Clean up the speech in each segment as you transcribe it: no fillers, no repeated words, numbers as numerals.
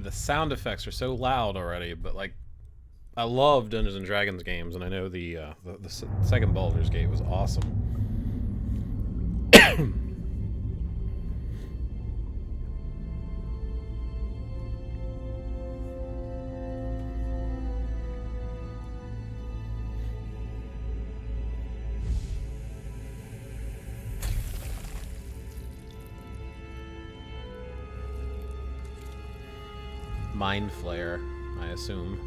the sound effects are so loud already, but like, I love Dungeons and Dragons games, and I know the second Baldur's Gate was awesome. Mind Flayer, I assume.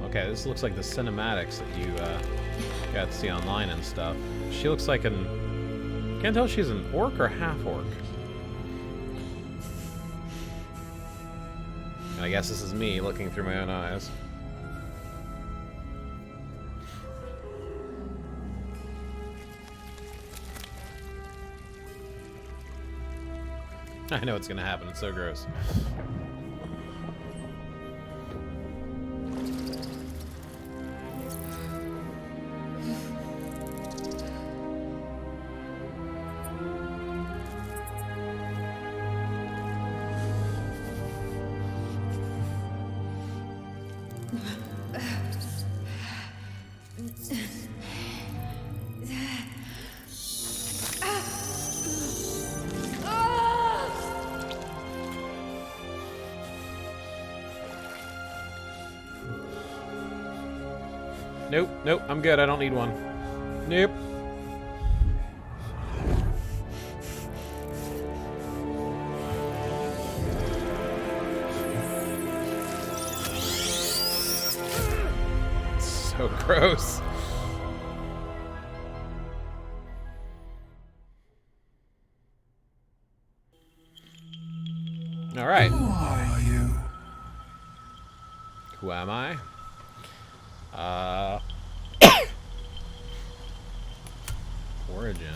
Okay, this looks like the cinematics that you got to see online and stuff. She looks like an... Can't tell if she's an orc or half-orc. And I guess this is me looking through my own eyes. I know what's gonna happen, it's so gross. Nope, nope, I'm good. I don't need one. Nope. So gross. All right. Who are you? Who am I? Origin.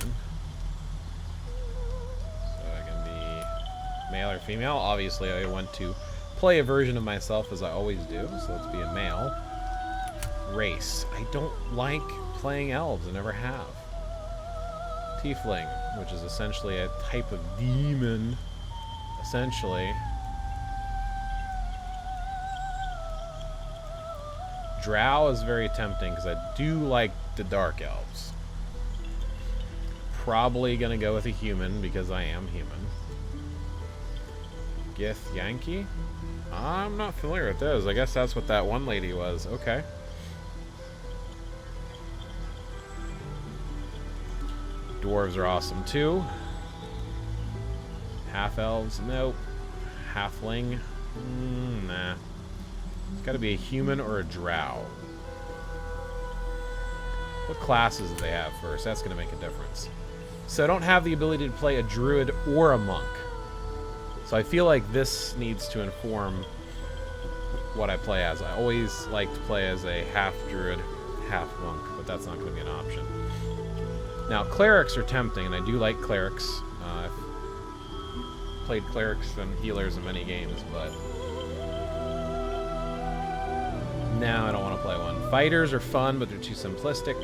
So I can be male or female. Obviously, I want to play a version of myself as I always do, so let's be a male. Race. I don't like playing elves. I never have. Tiefling, which is essentially a type of demon. Essentially. Drow is very tempting because I do like the dark elves. Probably gonna go with a human because I am human. Gith Yankee? I'm not familiar with those. I guess that's what that one lady was. Okay. Dwarves are awesome too. Half elves? Nope. Halfling? Nah. It's gotta be a human or a drow. What classes do they have first? That's gonna make a difference. So I don't have the ability to play a druid or a monk. So I feel like this needs to inform what I play as. I always like to play as a half druid, half monk, but that's not gonna be an option. Now, clerics are tempting, and I do like clerics. I've played clerics and healers in many games, but now I don't want to play one. Fighters are fun, but they're too simplistic.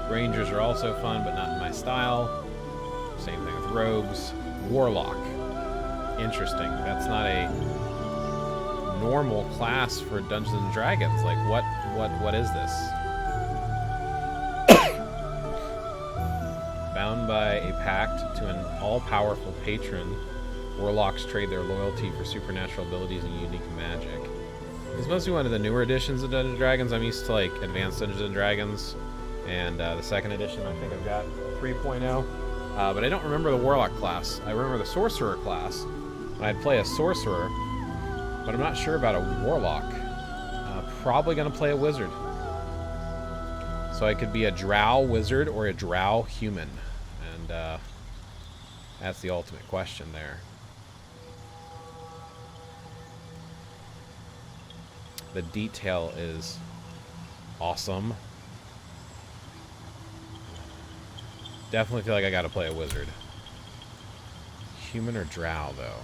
Rangers are also fun, but not in my style. Same thing with rogues. Warlock. Interesting. That's not a normal class for Dungeons and Dragons. Like, what is this? Bound by a pact to an all-powerful patron, Warlocks trade their loyalty for supernatural abilities and unique magic. This must be one of the newer editions of Dungeons & Dragons. I'm used to, like, Advanced Dungeons & Dragons, and the second edition, I think I've got 3.0. But I don't remember the Warlock class. I remember the Sorcerer class, and I'd play a Sorcerer, but I'm not sure about a Warlock. Probably going to play a Wizard. So I could be a Drow Wizard or a Drow Human, and that's the ultimate question there. The detail is awesome. Definitely feel like I gotta play a wizard. Human or drow, though?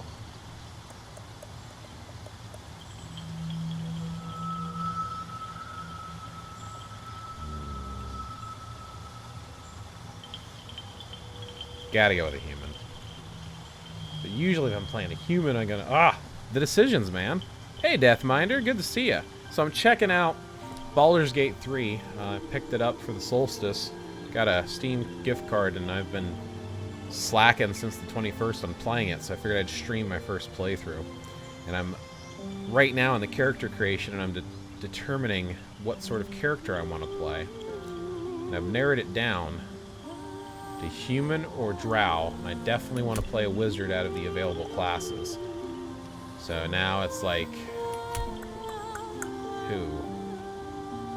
Gotta go with a human. But Usually if I'm playing a human, I'm gonna... the decisions, man. Hey, Deathminder, good to see ya. So I'm checking out Baldur's Gate 3. I picked it up for the solstice. Got a Steam gift card, and I've been slacking since the 21st on playing it, so I figured I'd stream my first playthrough. And I'm right now in the character creation, and I'm determining what sort of character I want to play. And I've narrowed it down to human or drow, and I definitely want to play a wizard out of the available classes. So now it's like, who?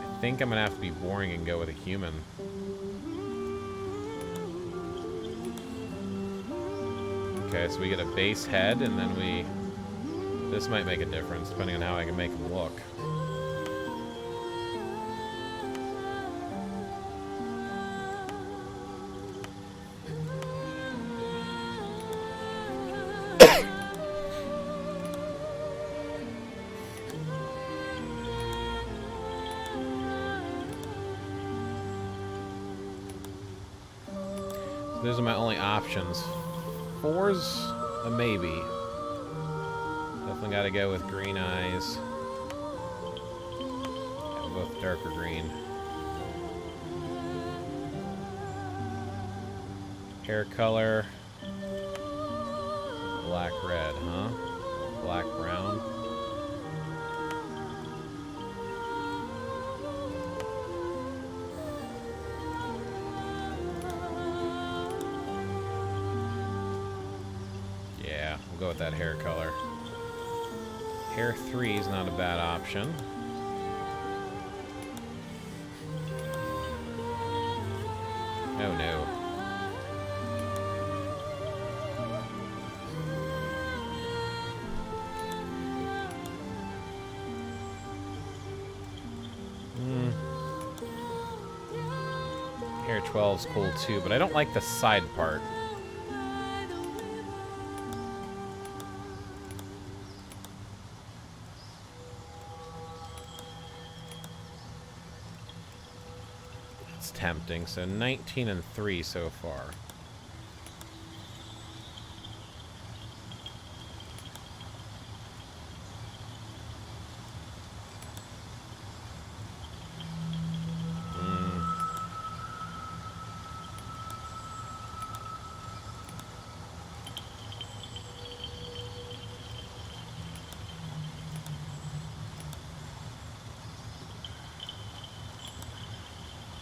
I think I'm gonna have to be boring and go with a human. Okay, so we get a base head, and then we... This might make a difference, depending on how I can make him look. So those are my only options. 4's a maybe. Definitely gotta go with green eyes. Yeah, both darker green. Hair color. Black red, huh? Black brown. Yeah, we'll go with that hair color. Hair 3 is not a bad option. Oh no. Hair 12 is cool too, but I don't like the side part. Tempting, so 19 and 3 so far.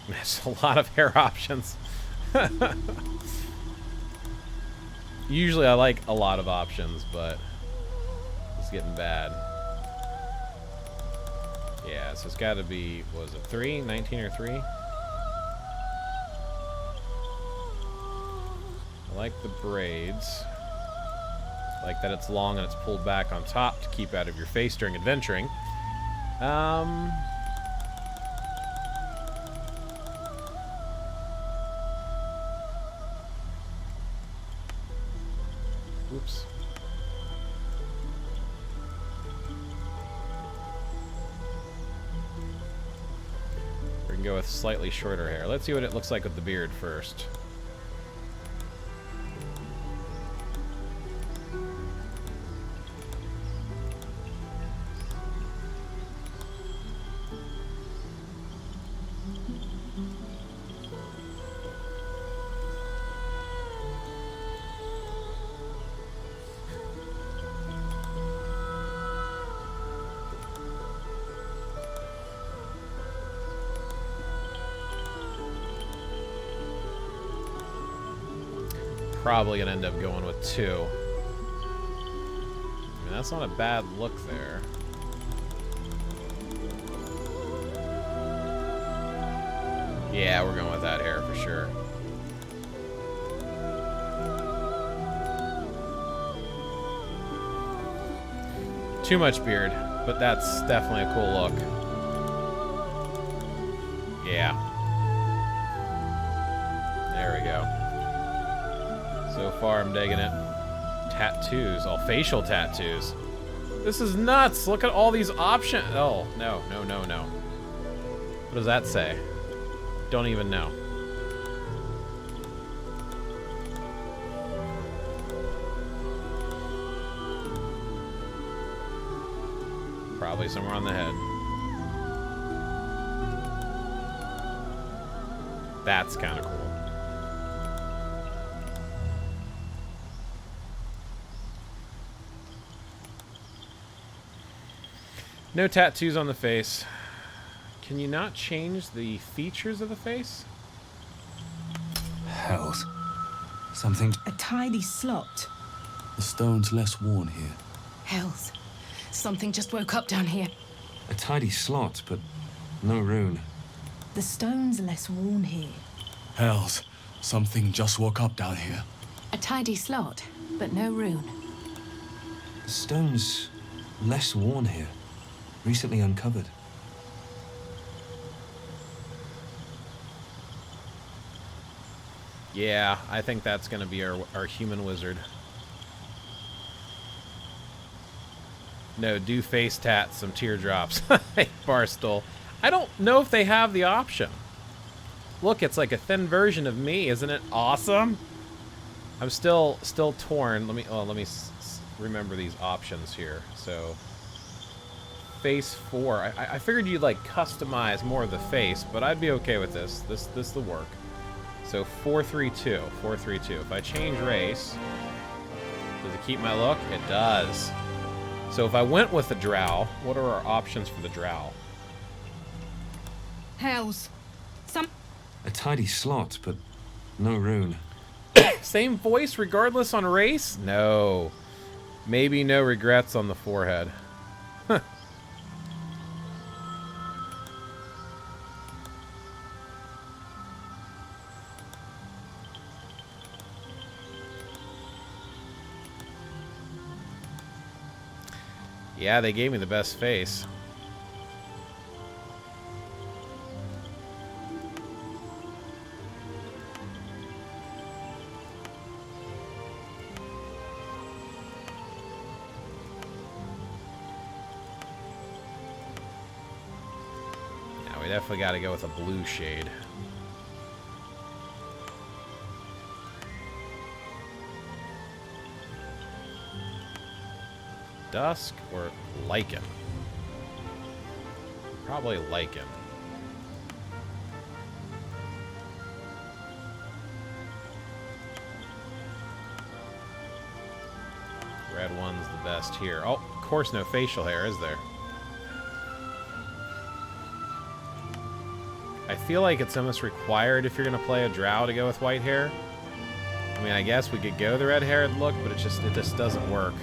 There's a lot of hair options. Usually I like a lot of options, but it's getting bad. Yeah, so it's got to be, what was it, 3? 19 or 3? I like the braids. I like that it's long and it's pulled back on top to keep out of your face during adventuring. Oops. We can go with slightly shorter hair. Let's see what it looks like with the beard first. Probably gonna end up going with 2. I mean, that's not a bad look there. Yeah, we're going with that hair for sure. Too much beard, but that's definitely a cool look. Yeah. There we go. So far, I'm digging it. Tattoos, all facial tattoos. This is nuts. Look at all these options. Oh, no, no, no, no. What does that say? Don't even know. Probably somewhere on the head. That's kind of cool. No tattoos on the face. Can you not change the features of the face? Hells. Something... A tidy slot. The stone's less worn here. Hells. Something just woke up down here. A tidy slot, but no rune. The stone's less worn here. Hells. Something just woke up down here. A tidy slot, but no rune. The stone's less worn here. Recently uncovered. Yeah, I think that's going to be our human wizard. No, do face tat some teardrops. Hey, Barstool. I don't know if they have the option. Look, it's like a thin version of me. Isn't it awesome? I'm still torn. Let me remember these options here. So, face 4. I figured you'd like customize more of the face, but I'd be okay with this. This will work. So 432, 432. If I change race, does it keep my look? It does. So if I went with the drow, what are our options for the drow? Hells. A tidy slot, but no rune. Same voice regardless on race? No. Maybe no regrets on the forehead. Huh. Yeah, they gave me the best face. Now we definitely got to go with a blue shade. Dusk or lichen? Probably lichen. Red one's the best here. Oh, of course no facial hair, is there? I feel like it's almost required if you're going to play a drow to go with white hair. I mean, I guess we could go the red-haired look, but it just doesn't work.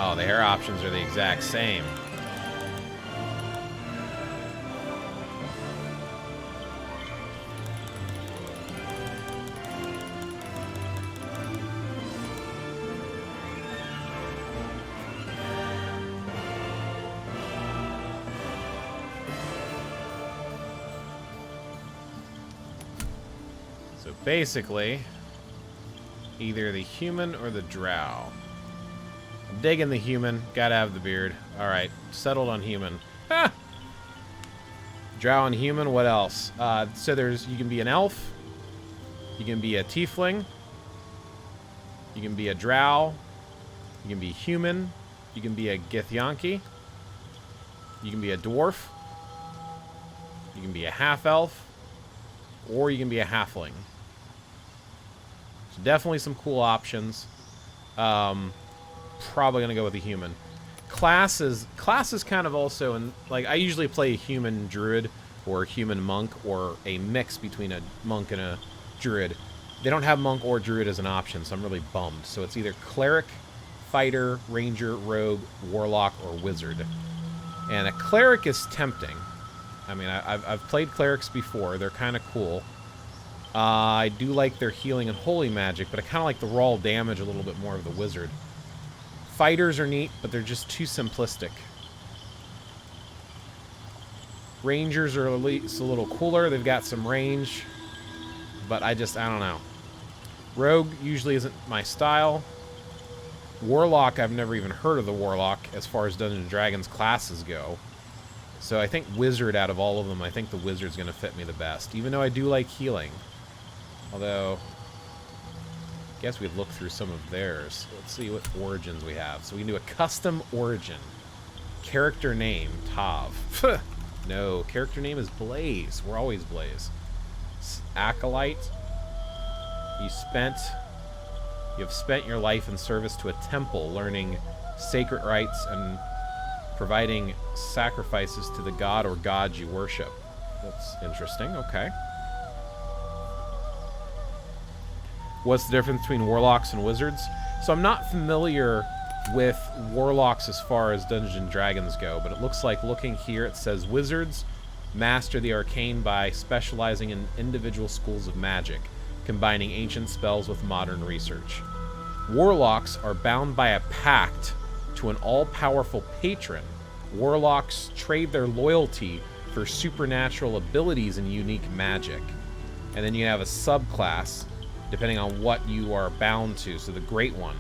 Oh, the hair options are the exact same. So basically, either the human or the drow. I'm digging the human. Gotta have the beard. Alright, settled on human. Ah! Drow and human, what else? So you can be an elf. You can be a tiefling. You can be a drow. You can be human. You can be a githyanki. You can be a dwarf. You can be a half-elf. Or you can be a halfling. So definitely some cool options. Probably gonna go with a human. Classes kind of also, and like I usually play a human druid or a human monk or a mix between a monk and a druid. They don't have monk or druid as an option, so I'm really bummed. So it's either cleric, fighter, ranger, rogue, warlock, or wizard. And a cleric is tempting. I mean, I've played clerics before. They're kind of cool. I do like their healing and holy magic, but I kind of like the raw damage a little bit more of the wizard. Fighters are neat, but they're just too simplistic. Rangers are at least a little cooler. They've got some range, but I don't know. Rogue usually isn't my style. Warlock, I've never even heard of the Warlock as far as Dungeons & Dragons classes go. So I think Wizard, out of all of them, I think the Wizard's going to fit me the best. Even though I do like healing. Although, I guess we'd look through some of theirs. Let's see what origins we have. So we can do a custom origin. Character name, Tav. No, character name is Blaze. We're always Blaze. Acolyte. You have spent your life in service to a temple, learning sacred rites and providing sacrifices to the god or gods you worship. That's interesting. Okay. What's the difference between warlocks and wizards? So I'm not familiar with warlocks as far as Dungeons & Dragons go, but it looks like, looking here, it says wizards master the arcane by specializing in individual schools of magic, combining ancient spells with modern research. Warlocks are bound by a pact to an all-powerful patron. Warlocks trade their loyalty for supernatural abilities and unique magic. And then you have a subclass, depending on what you are bound to. So the Great One.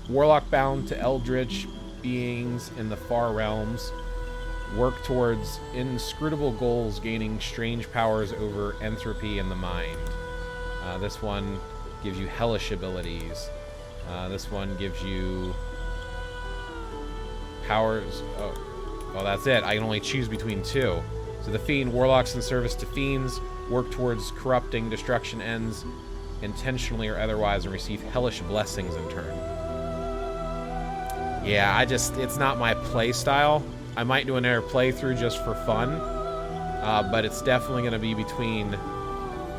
Warlock bound to eldritch beings in the far realms. Work towards inscrutable goals, gaining strange powers over entropy and the mind. This one gives you hellish abilities. This one gives you powers. Oh, that's it. I can only choose between two. So the Fiend, warlocks in service to fiends, work towards corrupting destruction ends, intentionally or otherwise, and receive hellish blessings in turn. Yeah, it's not my play style. I might do another playthrough just for fun, but it's definitely going to be between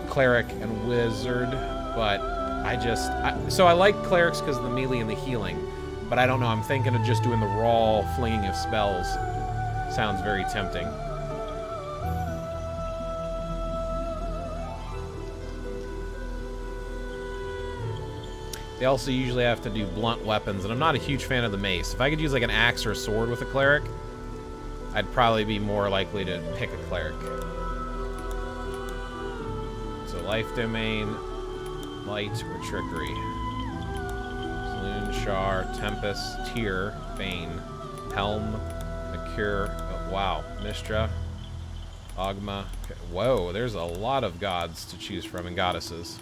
cleric and wizard. But so I like clerics because of the melee and the healing, but I don't know. I'm thinking of just doing the raw flinging of spells. Sounds very tempting. They also usually have to do blunt weapons, and I'm not a huge fan of the mace. If I could use like an axe or a sword with a cleric, I'd probably be more likely to pick a cleric. So life domain, light, or trickery. Saloon, Shar, Tempest, Tyr, Bane, Helm, Mercure, oh, wow, Mistra, Ogma. Okay. Whoa, there's a lot of gods to choose from and goddesses.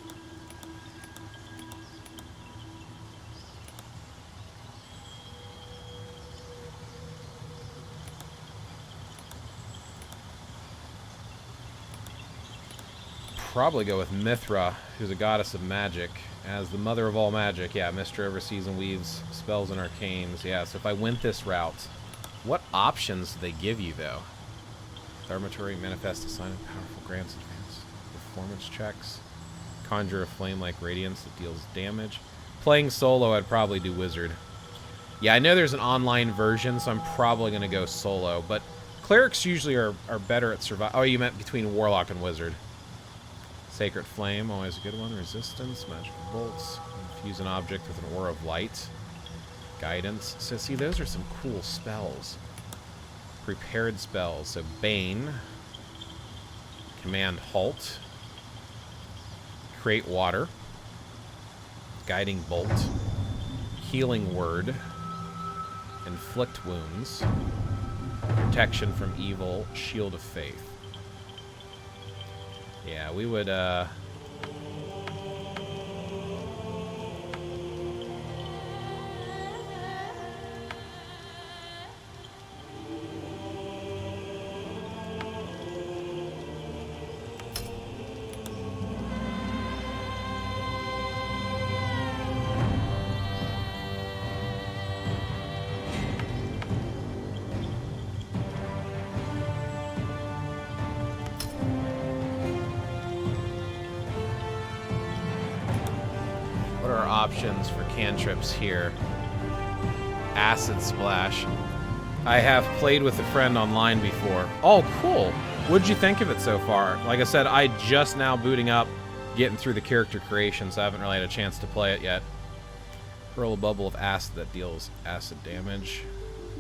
Probably go with Mithra, who's a goddess of magic, as the mother of all magic. Yeah, Mistra oversees and weaves spells and arcanes. Yeah, so if I went this route, what options do they give you, though? Thermatory, manifest a sign of powerful grants, advance performance checks, conjure a flame-like radiance that deals damage. Playing solo, I'd probably do wizard. Yeah, I know there's an online version, so I'm probably going to go solo, but clerics usually are better at survival. Oh, you meant between warlock and wizard. Sacred Flame, always a good one. Resistance, magical bolts. Infuse an object with an aura of light. Guidance. So see, those are some cool spells. Prepared spells. So Bane. Command Halt. Create Water. Guiding Bolt. Healing Word. Inflict Wounds. Protection from Evil. Shield of Faith. Yeah, we would, options for cantrips here. Acid Splash. I have played with a friend online before. Oh, cool. What'd you think of it so far? Like I said, I just now booting up, getting through the character creation, so I haven't really had a chance to play it yet. Hurl a bubble of acid that deals acid damage.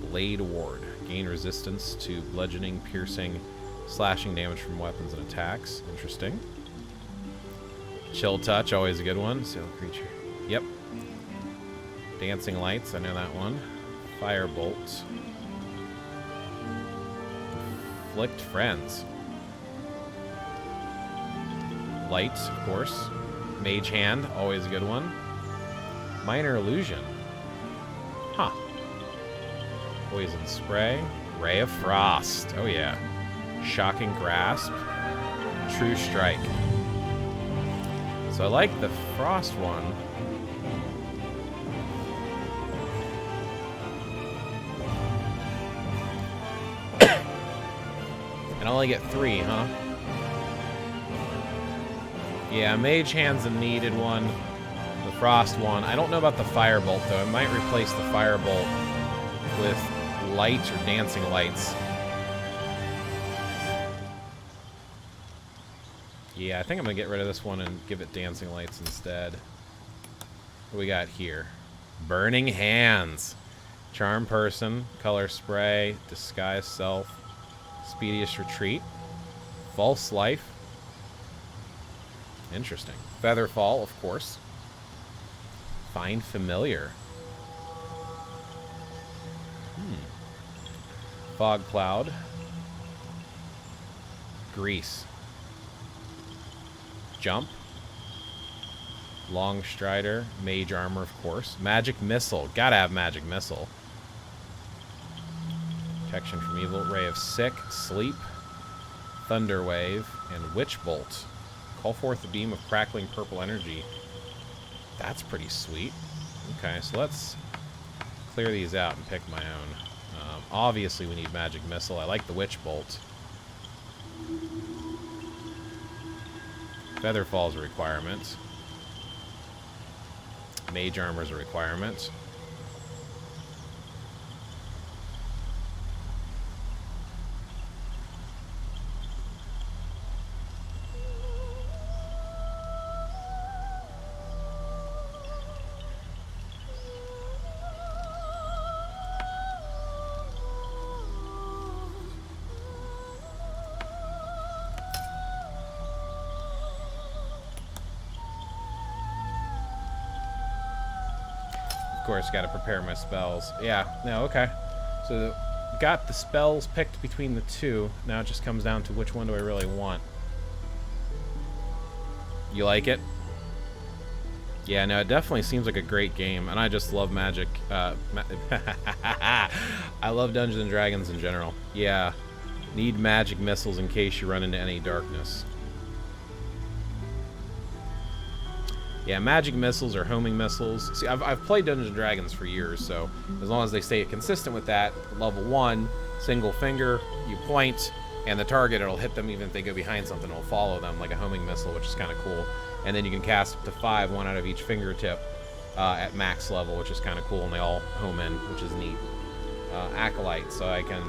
Blade Ward. Gain resistance to bludgeoning, piercing, slashing damage from weapons and attacks. Interesting. Chill Touch, always a good one. Seal creature. Yep. Dancing Lights, I know that one. Firebolt. Afflict Friends. Lights, of course. Mage Hand, always a good one. Minor Illusion. Huh. Poison Spray. Ray of Frost. Oh yeah. Shocking Grasp. True Strike. So I like the Frost one. And I only get 3, huh? Yeah, Mage Hand's a needed one. The Frost one. I don't know about the Firebolt, though. I might replace the Firebolt with Light or Dancing Lights. Yeah, I think I'm going to get rid of this one and give it Dancing Lights instead. What do we got here? Burning Hands. Charm Person. Color Spray. Disguise Self. Speediest Retreat. False Life. Interesting. Featherfall, of course. Find Familiar. Fog Cloud. Grease. Jump. Long Strider. Mage Armor, of course. Magic Missile. Gotta have Magic Missile. Protection from Evil. Ray of Sick. Sleep. Thunder Wave. And Witch Bolt. Call forth a beam of crackling purple energy. That's pretty sweet. Okay, so let's clear these out and pick my own. Obviously, we need Magic Missile. I like the Witch Bolt. Featherfall's a requirement. Mage Armor's a requirement. Of course, got to prepare my spells. Yeah, no, okay. So, got the spells picked between the two. Now it just comes down to which one do I really want. You like it? Yeah, no, it definitely seems like a great game, and I just love Magic. I love Dungeons & Dragons in general. Yeah, need magic missiles in case you run into any darkness. Yeah, magic missiles or homing missiles. See, I've played Dungeons & Dragons for years, so as long as they stay consistent with that, level 1, single finger, you point, and the target, it'll hit them even if they go behind something, it'll follow them like a homing missile, which is kind of cool. And then you can cast up to 5, 1 out of each fingertip at max level, which is kind of cool, and they all home in, which is neat. Acolyte, so I can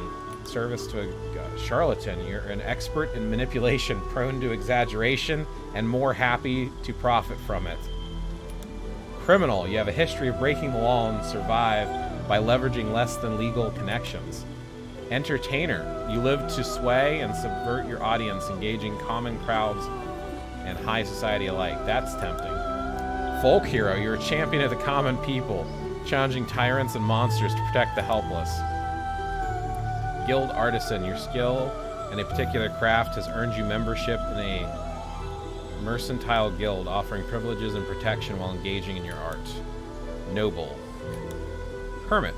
service to a charlatan. You're an expert in manipulation, prone to exaggeration, and more happy to profit from it. Criminal, you have a history of breaking the law and survive by leveraging less than legal connections. Entertainer, you live to sway and subvert your audience, engaging common crowds and high society alike. That's tempting. Folk hero, you're a champion of the common people, challenging tyrants and monsters to protect the helpless. Guild artisan, your skill in a particular craft has earned you membership in a mercantile guild, offering privileges and protection while engaging in your art. Noble. Hermit.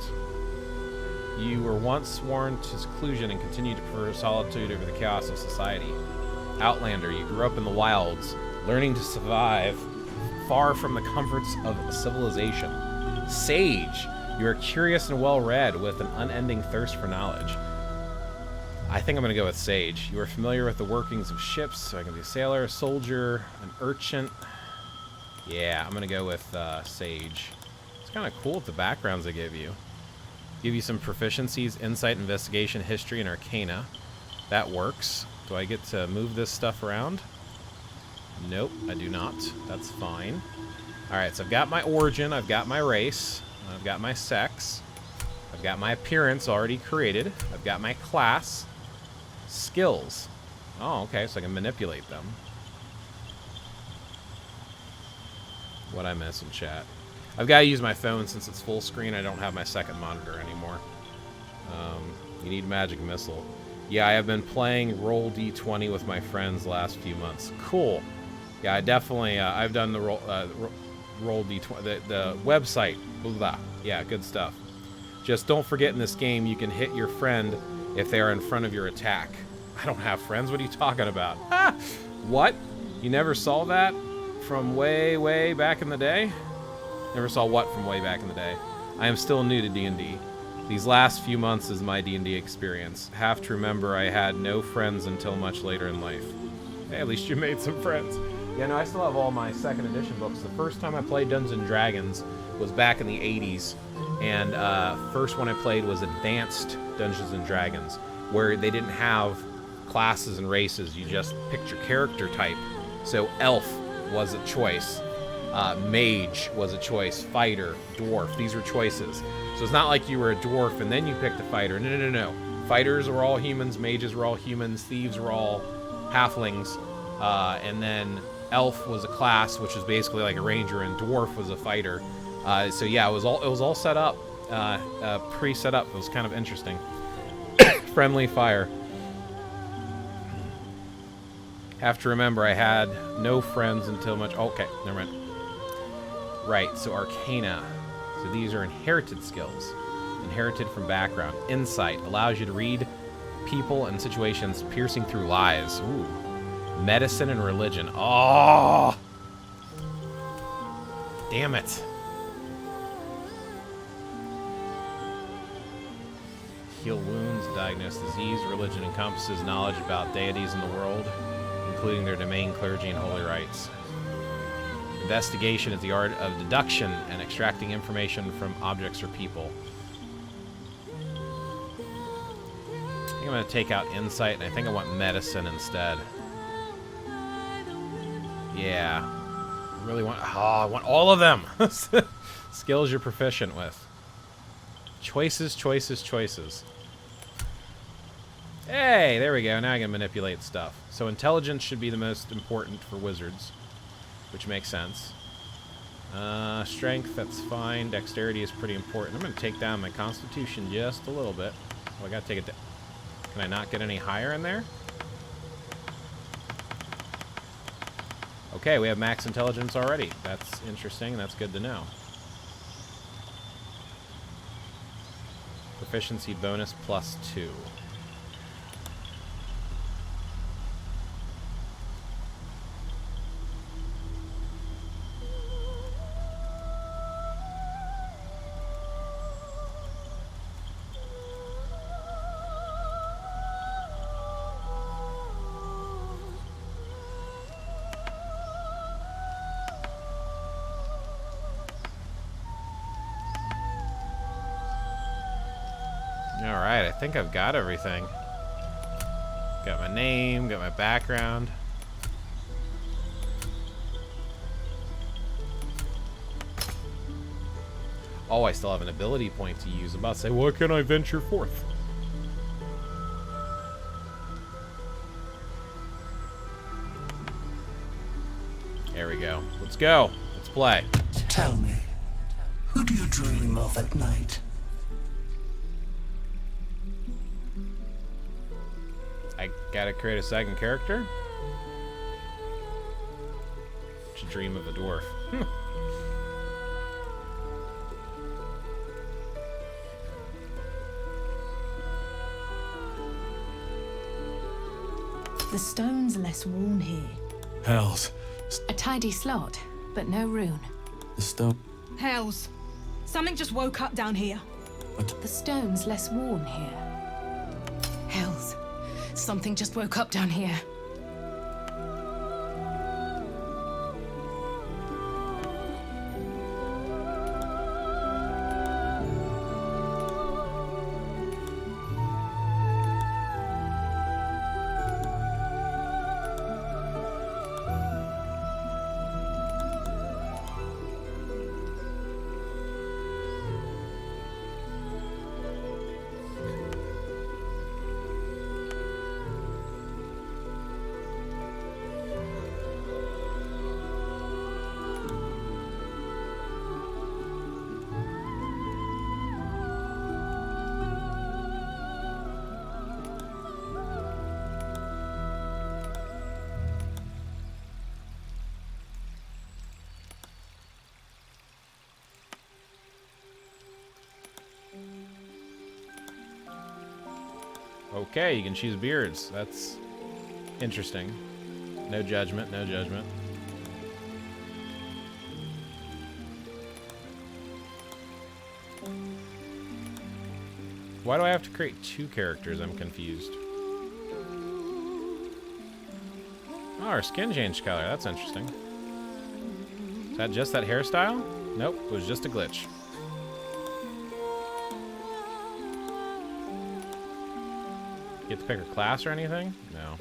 You were once sworn to seclusion and continue to prefer solitude over the chaos of society. Outlander, you grew up in the wilds, learning to survive far from the comforts of civilization. Sage, you are curious and well-read with an unending thirst for knowledge. I think I'm going to go with Sage. You are familiar with the workings of ships, so I can be a sailor, a soldier, an urchin. Yeah, I'm going to go with Sage. It's kind of cool with the backgrounds they give you. Give you some proficiencies, insight, investigation, history, and arcana. That works. Do I get to move this stuff around? Nope, I do not. That's fine. Alright, so I've got my origin, I've got my race, I've got my sex, I've got my appearance already created, I've got my class. Skills. Oh, okay, so I can manipulate them. What'd I miss in chat? I've got to use my phone since it's full screen. I don't have my second monitor anymore. You need magic missile. Yeah, I have been playing Roll D20 with my friends the last few months. Cool. Yeah, I definitely, I've done the Roll D20, the website, blah, blah. Yeah, good stuff. Just don't forget in this game, you can hit your friend if they are in front of your attack. I don't have friends, what are you talking about? Ah! What? You never saw that from way, way back in the day? Never saw what from way back in the day? I am still new to D&D. These last few months is my D&D experience. Have to remember I had no friends until much later in life. Hey, at least you made some friends. Yeah, no, I still have all my second edition books. The first time I played Dungeons & Dragons was back in the 80s. And first one I played was Advanced Dungeons & Dragons, where they didn't have classes and races. You just picked your character type. So elf was a choice. Mage was a choice. Fighter, dwarf, these were choices. So it's not like you were a dwarf and then you picked a fighter. No, no, no, no. Fighters were all humans, mages were all humans, thieves were all halflings, and then elf was a class, which was basically like a ranger, and dwarf was a fighter. So yeah, it was all set up, pre-set up. It was kind of interesting. Friendly fire. Have to remember I had no friends until much. Okay, never mind. Right, so Arcana. So these are inherited skills. Inherited from background. Insight allows you to read people and situations piercing through lies. Ooh. Medicine and religion. Oh! Damn it. Heal wounds, diagnose disease. Religion encompasses knowledge about deities in the world, including their domain, clergy, and holy rites. Investigation is the art of deduction and extracting information from objects or people. I think I'm going to take out insight, and I think I want medicine instead. Yeah. I really want... Oh, I want all of them! Skills you're proficient with. Choices, choices, choices. Hey, there we go. Now I can manipulate stuff. So intelligence should be the most important for wizards, which makes sense. Strength, that's fine. Dexterity is pretty important. I'm going to take down my constitution just a little bit. Oh, I got to take it down. Can I not get any higher in there? Okay, we have max intelligence already. That's interesting. That's good to know. Proficiency bonus +2. Alright, I think I've got everything. Got my name, got my background. Oh, I still have an ability point to use. I'm about to say, what can I venture forth? There we go. Let's go. Let's play. Tell me, who do you dream of at night? I gotta create a second character? To dream of a dwarf. The stone's less worn here. Hells. A tidy slot, but no rune. The stone. Hells. Something just woke up down here. The stone's less worn here. Hells. Something just woke up down here. Okay, you can choose beards. That's interesting. No judgment, no judgment. Why do I have to create 2 characters? I'm confused. Oh, our skin changed color. That's interesting. Is that just that hairstyle? Nope, it was just a glitch. Get to pick a class or anything? No.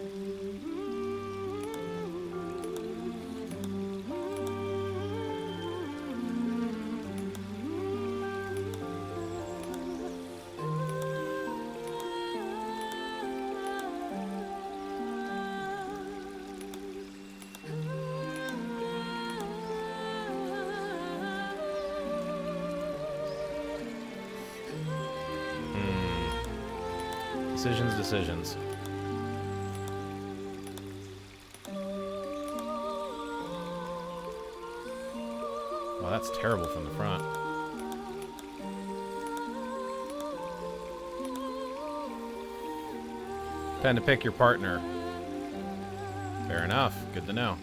Decisions. Well, that's terrible from the front. Time to pick your partner. Fair enough. Good to know.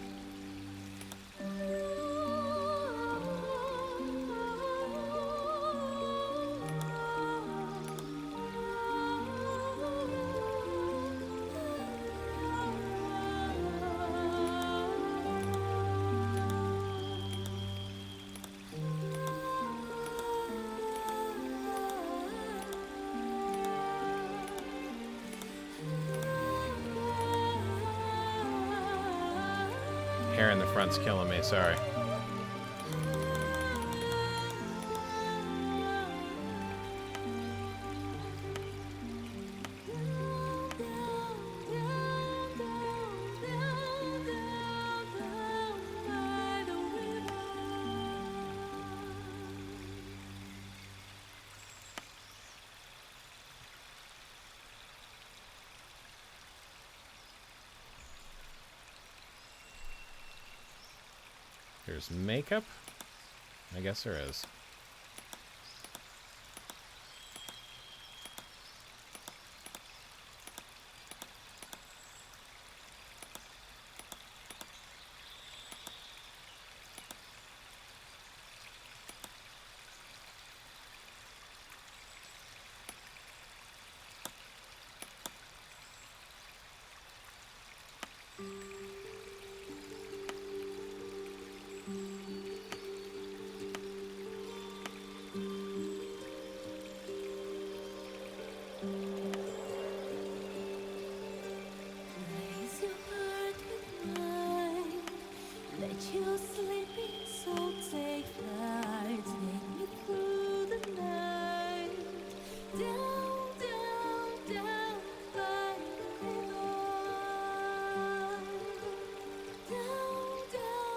Hair in the front's killing me, sorry. There's makeup? I guess there is.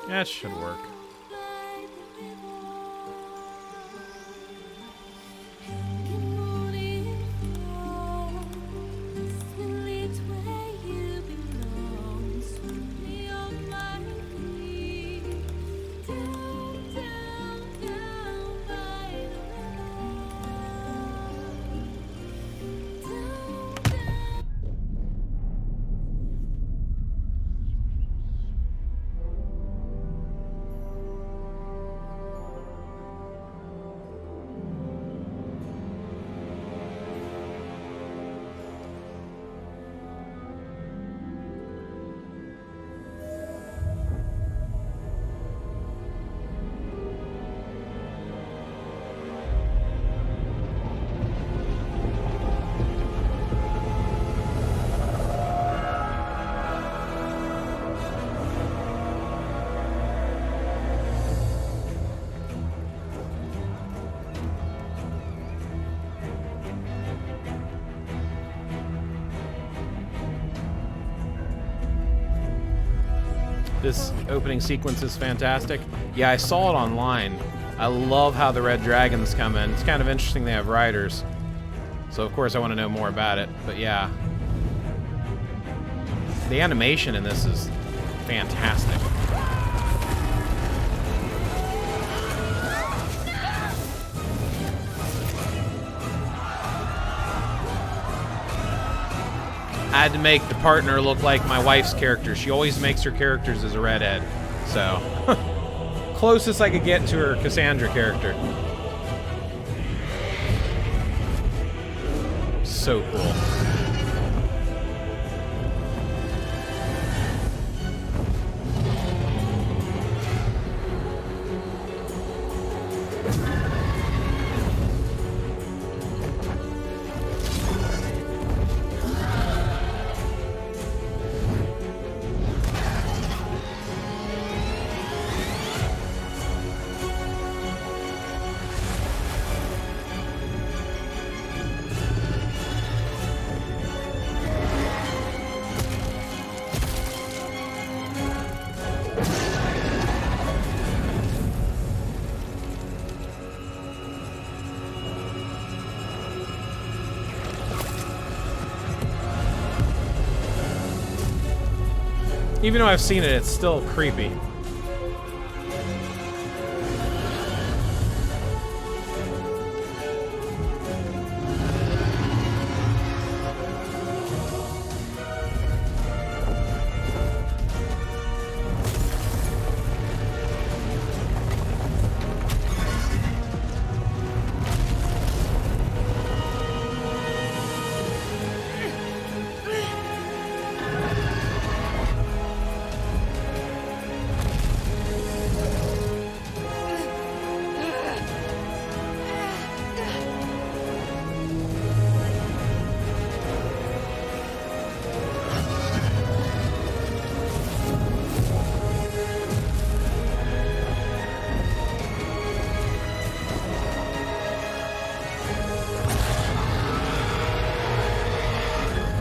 That should work. This opening sequence is fantastic. Yeah, I saw it online. I love how the red dragons come in. It's kind of interesting they have riders. So of course I want to know more about it, but yeah. The animation in this is fantastic. I had to make the partner look like my wife's character. She always makes her characters as a redhead. So, closest I could get to her Cassandra character. So cool. Even though I've seen it, it's still creepy.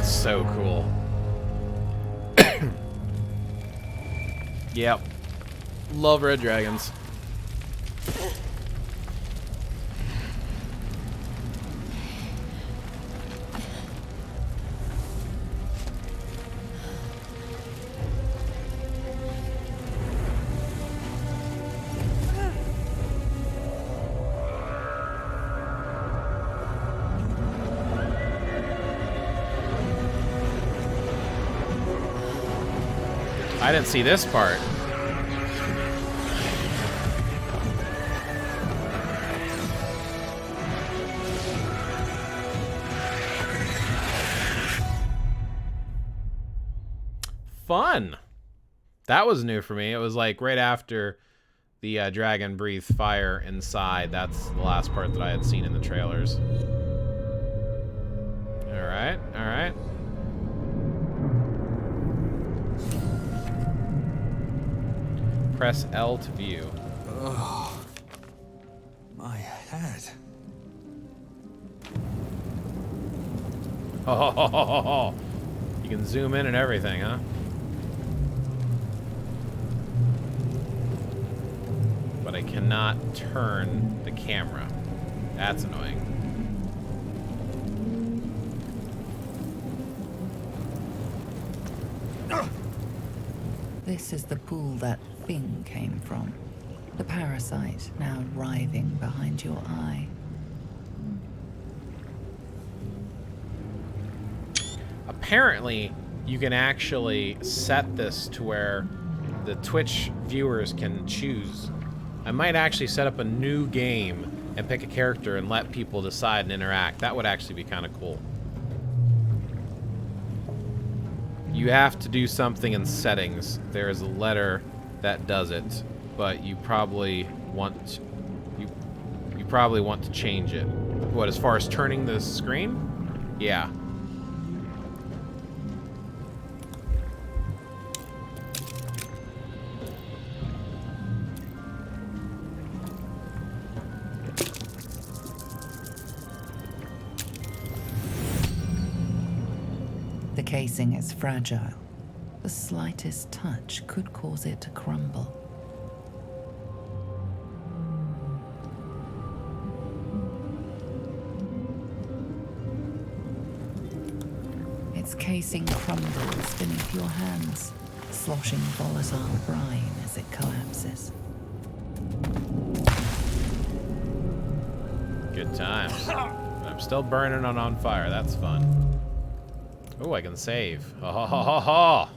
So cool. Yep. Love red dragons. I didn't see this part. Fun. That was new for me. It was like right after the dragon breathed fire inside. That's the last part that I had seen in the trailers. All right, all right. Press L to view. Oh, my head. Oh, you can zoom in and everything, huh? But I cannot turn the camera. That's annoying. This is the pool that thing came from. The parasite now writhing behind your eye. Apparently, you can actually set this to where the Twitch viewers can choose. I might actually set up a new game and pick a character and let people decide and interact. That would actually be kind of cool. You have to do something in settings. There is a letter that does it, but you probably want you probably want to change it. What, as far as turning the screen? Yeah. The casing is fragile. The slightest touch could cause it to crumble. Its casing crumbles beneath your hands, sloshing volatile brine as it collapses. Good times. I'm still burning on fire. That's fun. Oh, I can save. Ha ha ha ha ha!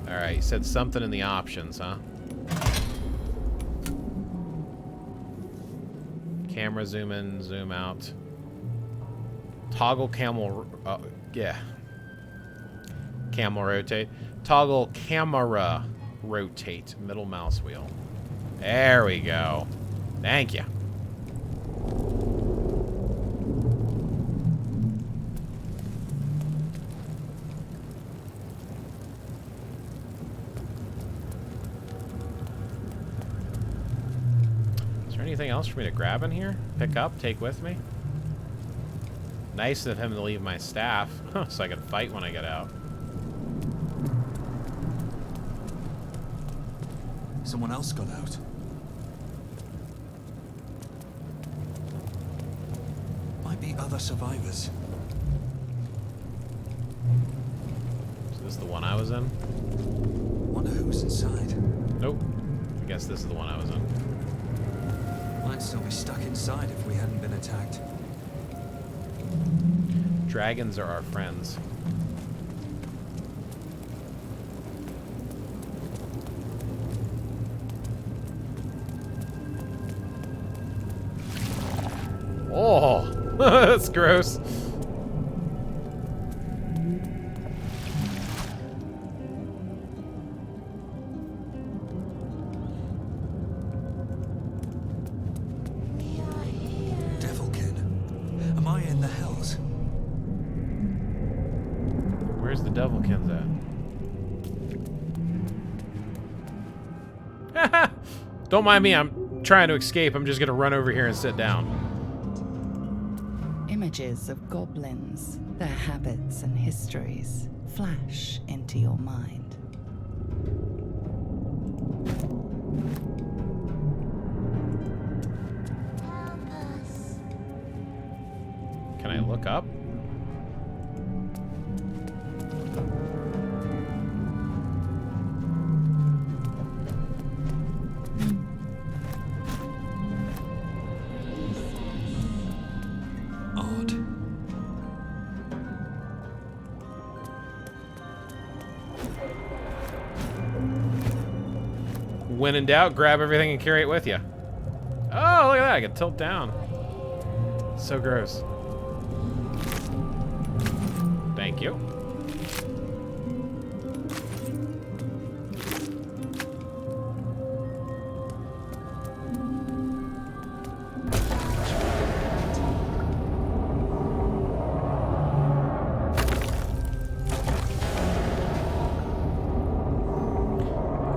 Alright, you said something in the options, huh? Camera zoom in, zoom out. Toggle camel... yeah. Camel rotate. Toggle camera rotate. Middle mouse wheel. There we go. Thank you. Is there anything else for me to grab in here? Pick up, take with me? Nice of him to leave my staff, so I can fight when I get out. Someone else got out. Might be other survivors. Is this the one I was in? Wonder who's inside. Nope. I guess this is the one I was in. Might still be stuck inside if we hadn't been attacked. Dragons are our friends. Oh, that's gross. Devilkin. Am I in the hells? Where's the Devilkins at? Don't mind me, I'm trying to escape. I'm just gonna run over here and sit down. Images of goblins, their habits and histories flash into your mind. Can I look up? Odd. When in doubt, grab everything and carry it with you. Oh, look at that. I can tilt down. So gross. Thank you.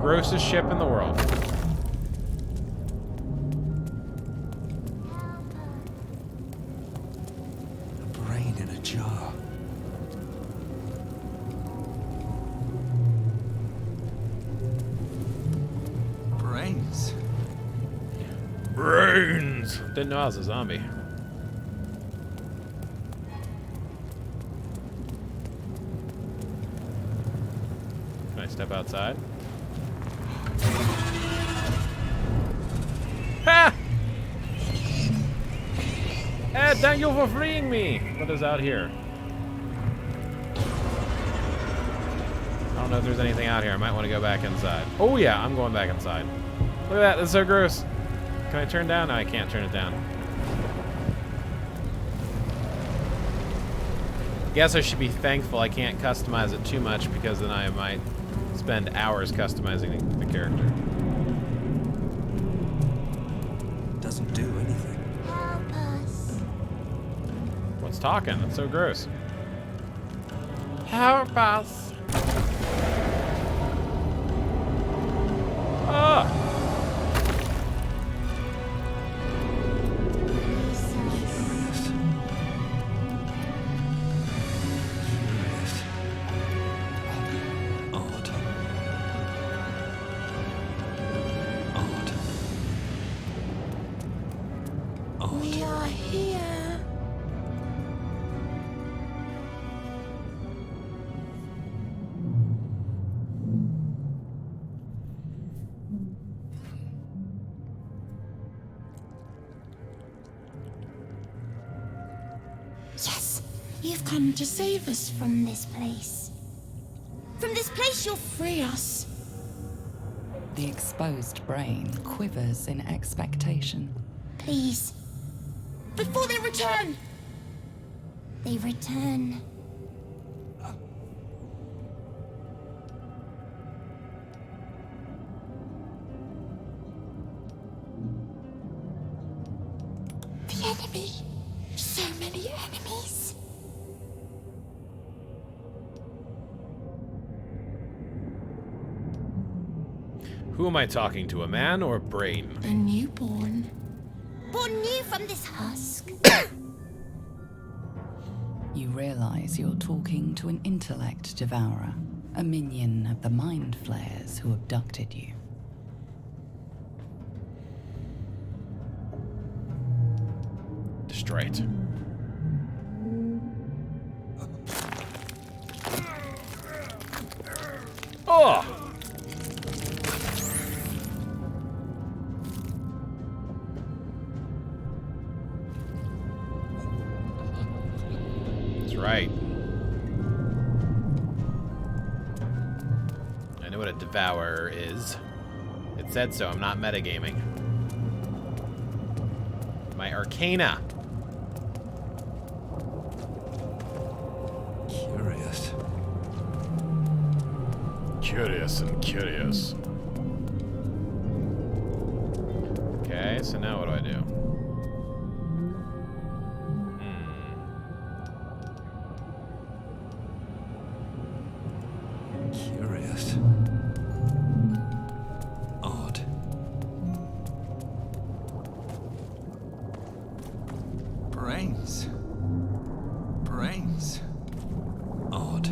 Grossest ship in the world. A brain in a jar. Brains. Brains! Didn't know I was a zombie. Can I step outside? Ha! Thank you for freeing me! What is out here? I don't know if there's anything out here. I might want to go back inside. Oh yeah, I'm going back inside. Look at that, that's so gross. Can I turn down? No, I can't turn it down. Guess I should be thankful I can't customize it too much, because then I might spend hours customizing the character. Doesn't do anything. Help us. What's talking? That's so gross. Help us! Ah! We are here. You've come to save us from this place. From this place you'll free us. The exposed brain quivers in expectation. Please. Before they return! They return. The enemy. So many enemies. Who am I talking to, a man or a brain? A newborn. Born new from this husk. You realize you're talking to an intellect devourer, a minion of the mind flayers who abducted you. Destroy it. Oh! That's right. I know what a devourer is. It said so. I'm not metagaming. My arcana. Curious. Curious and curious. Okay, so now what do I do? Curious. Odd. Brains. Brains. Odd.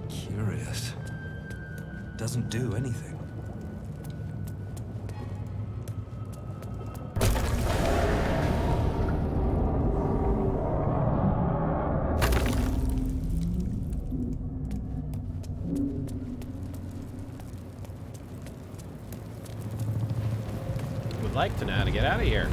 Curious. Doesn't do anything. Would like to know how to get out of here.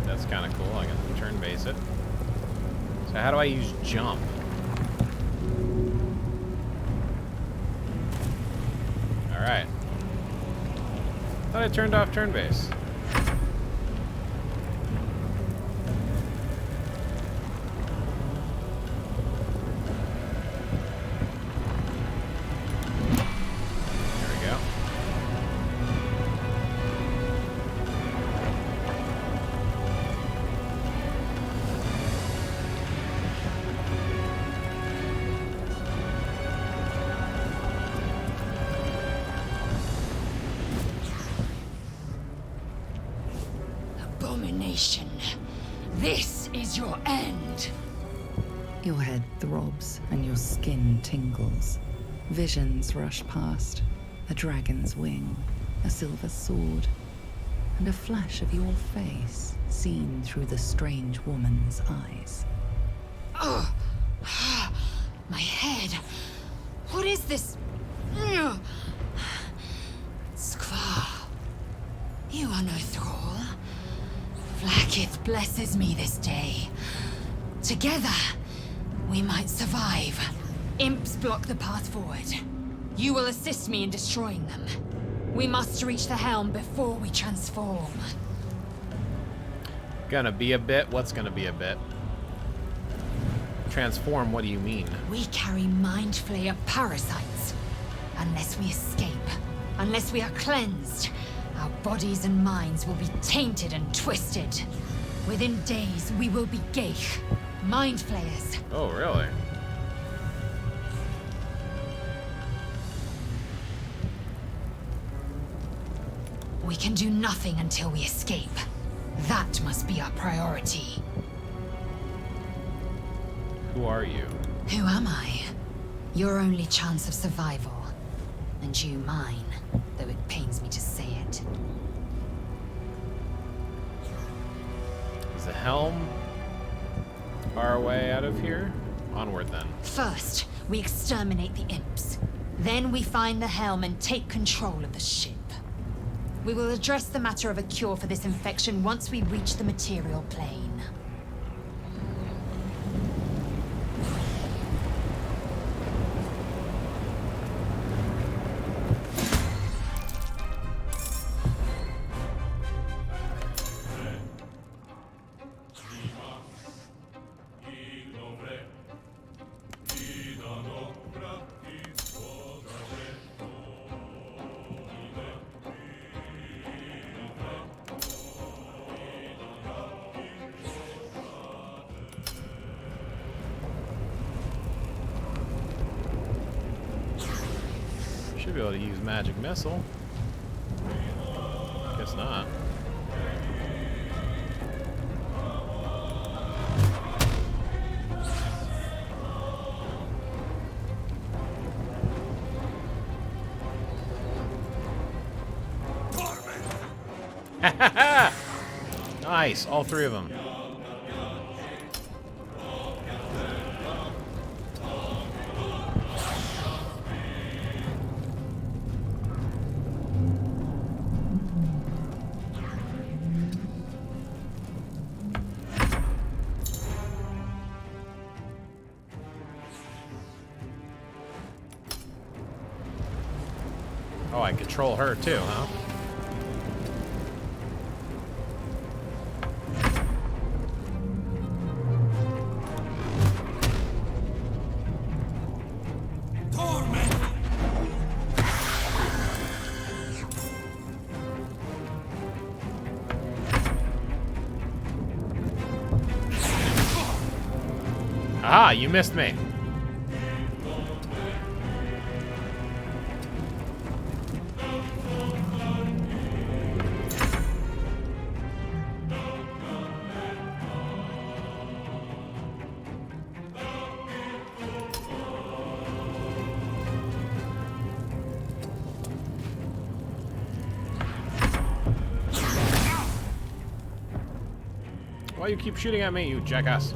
That's kind of cool. I can turn base it. So how do I use jump? Alright. Thought I turned off turn base. There we go. Abomination. This is your end. Your head throbs and your skin tingles. Visions rush past. A dragon's wing, a silver sword, and a flash of your face seen through the strange woman's eyes. Oh, my head. What is this? Skvar, you are no thrall. Vlaakith blesses me this day. Together, we might survive. Imps block the path forward. You will assist me in destroying them. We must reach the helm before we transform. Gonna be a bit? What's gonna be a bit? Transform, what do you mean? We carry mind flayer parasites. Unless we escape, unless we are cleansed, our bodies and minds will be tainted and twisted. Within days, we will be Geich, mind flayers. Oh, really? We can do nothing until we escape. That must be our priority. Who are you? Who am I? Your only chance of survival. And you mine, though it pains me to say it. Is the helm far away out of here? Onward then. First, we exterminate the imps. Then we find the helm and take control of the ship. We will address the matter of a cure for this infection once we reach the material plane. Should be able to use magic missile. Guess not. Nice, all three of them. Oh, I control her too, huh? Aha, you missed me. Why you keep shooting at me, you jackass?